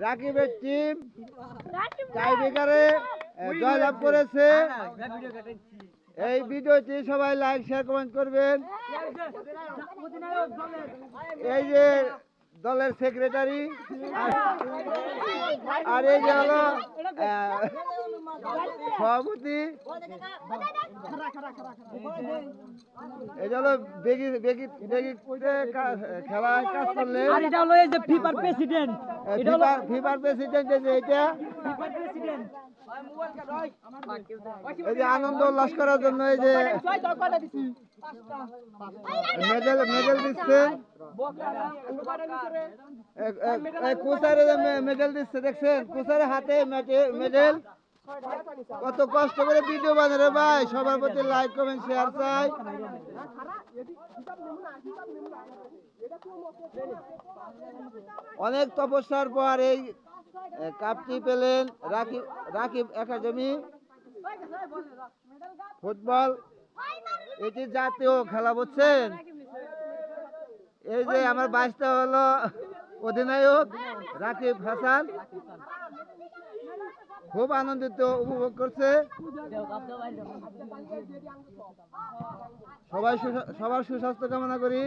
রাকিবের টিম টাইব্রেকারে জয়লাভ করেছে। এই ভিডিওটি সবাই লাইক শেয়ার কমেন্ট করবেন। এই যে দলের সেক্রেটারি আর এই যে হলো সভাপতি, এই যে হলো খেলায় কাজ করলে ফিফার প্রেসিডেন্ট এই যে এইটা এই যে আনন্দ উল্লাস করার জন্য এই যে মেডেল দিচ্ছে, কোচারে মেডেল দিচ্ছে দেখছেন, কোচারের হাতে মেডেল। কত কষ্ট করে ভিডিও বানারে ভাই, সবার প্রতি লাইক কমেন্ট শেয়ার চাই। অনেক তপস্যার পর এই কাপটি পেলেন রাকিব একাডেমি ফুটবল। এটি জাতীয় খেলা, বুঝছেন। এই যে আমার বাইশটা হলো অধিনায়ক রাকিব হাসান, খুব আনন্দিত উপভোগ করছে। সবার সুস্বাস্থ্য কামনা করি।